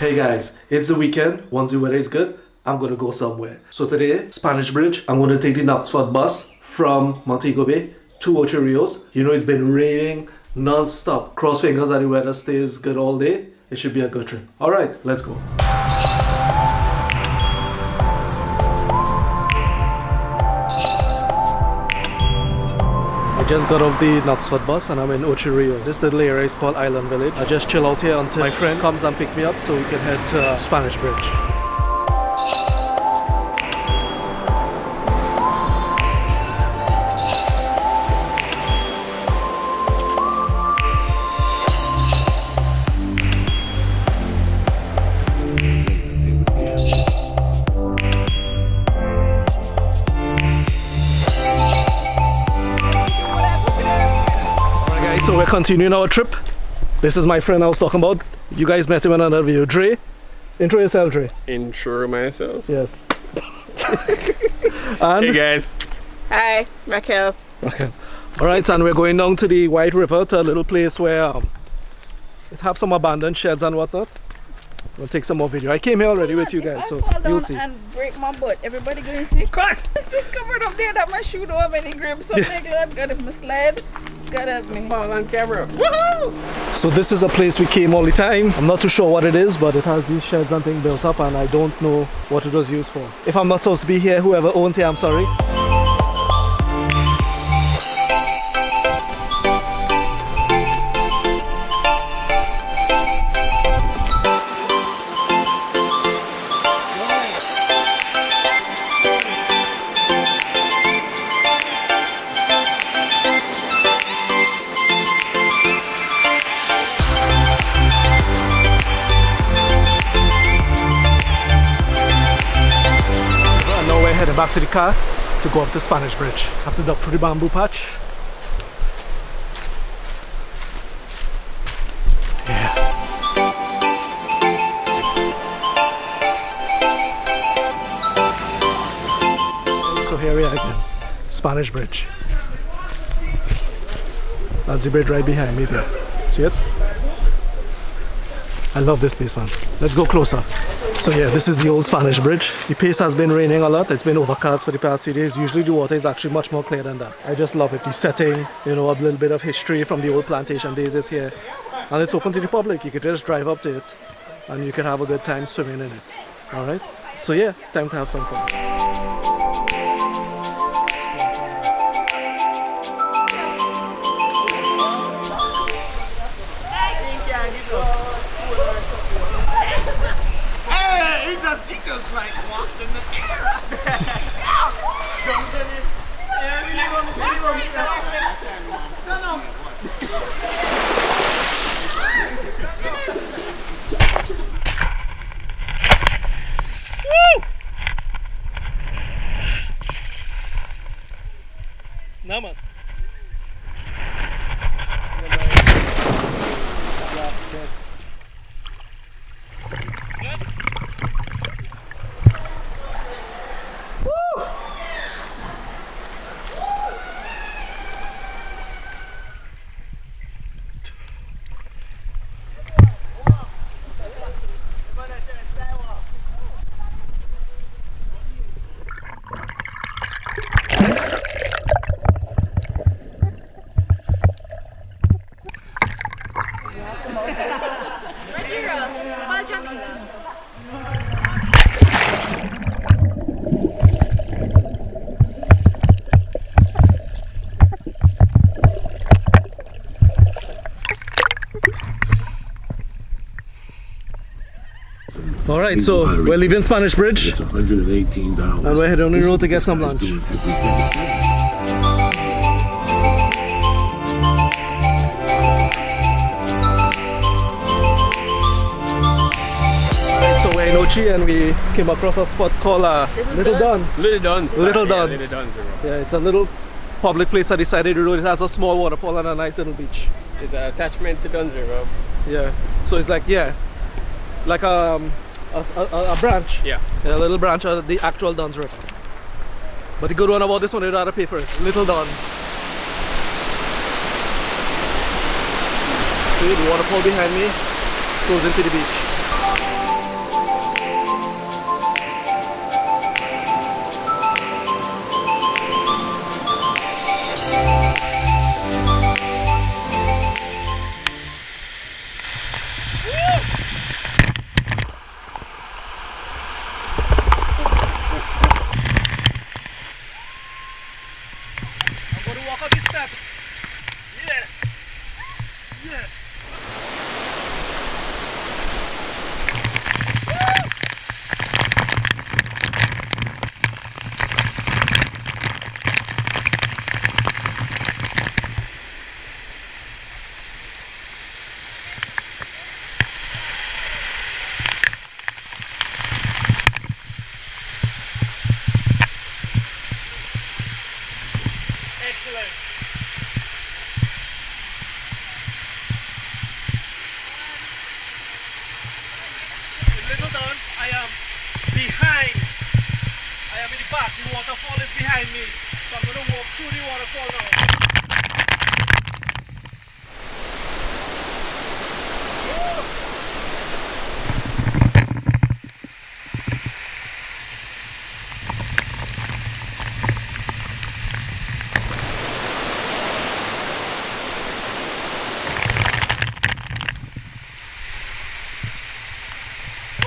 Hey guys, it's the weekend. Once the weather is good, I'm gonna go somewhere. So today, Spanish Bridge, I'm gonna take the Knutsford bus from Montego Bay to Ochi Rios. You know it's been raining non-stop. Cross fingers that the weather stays good all day. It should be a good trip. Alright, let's go. I just got off the Knutsford bus and I'm in Ochi Rios. This little area is called Island Village. I just chill out here until my friend comes and pick me up so we can head to Spanish Bridge. So we're continuing our trip. This is my friend I was talking about. You guys met him in another video. Dre, intro yourself, Dre. Intro myself? Yes. And hey guys. Hi, Raquel. Raquel. Alright, and we're going down to the White River to a little place where it have some abandoned sheds and whatnot. We'll take some more video. I came here already with you guys, so you'll see. And break my butt. Everybody going to see. Cut! It's discovered up there that my shoe don't have any grip. So I'm glad got it my sled. Got at me. All on camera. Woohoo! So this is a place we came all the time. I'm not too sure what it is, but it has these sheds and things built up and I don't know what it was used for. If I'm not supposed to be here, whoever owns here, I'm sorry. Heading back to the car to go up the Spanish Bridge. Have to duck through the bamboo patch. Yeah. So here we are again. Spanish Bridge. That's the bridge right behind me there. See it? I love this place, man. Let's go closer. So yeah, this is the old Spanish Bridge. The place has been raining a lot. It's been overcast for the past few days. Usually the water is actually much more clear than that. I just love it. The setting, you know, a little bit of history from the old plantation days is here. And it's open to the public. You could just drive up to it and you can have a good time swimming in it. Alright? So yeah, time to have some fun. He just like walked in the air. No, man. Alright, so we're leaving Spanish Bridge. It's $118. And we're heading on the road to get some lunch. So we're in Ochi and we came across a spot called Little Dunn's. Little Dunn. Little Dunn's. Yeah, Little Dunn. Yeah, it's a little public place at the side of the road. It has a small waterfall and a nice little beach. It's an attachment to Dunn's River. Yeah, so it's like, yeah, like a branch. Yeah. A little branch of the actual Dunn's River. But the good one about this one, you don't have to pay for it. Little Dunn's. See, the waterfall behind me goes into the beach. waterfall is behind me. So I'm going to walk through the waterfall now.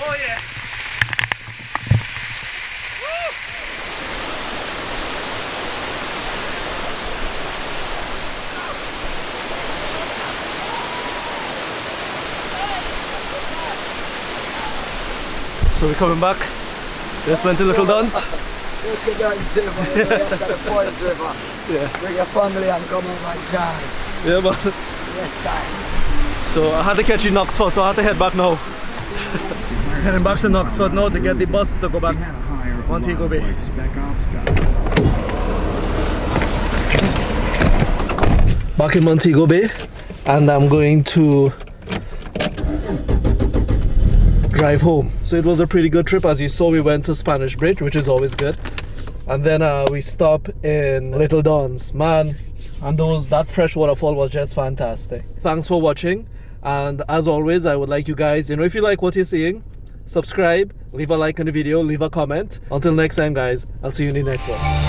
Oh yeah. So we're coming back. Just went to Little Dunn's. Little Dunn's River, you know, that's at the Falls River. Yeah. Bring your family and come over and join. Yeah, man. Yes, sir. So I had to catch you Knutsford, so I had to head back now. Heading back to Knutsford now to get the bus to go back Montego Bay. Back in Montego Bay, and I'm going to drive home. So it was a pretty good trip. As you saw, we went to Spanish Bridge, which is always good, and then we stopped in Little Dunn's. Man, and that fresh waterfall was just fantastic. Thanks for watching, and as always, I would like you guys, if you like what you're seeing, subscribe, leave a like on the video, leave a comment. Until next time, guys, I'll see you in the next one.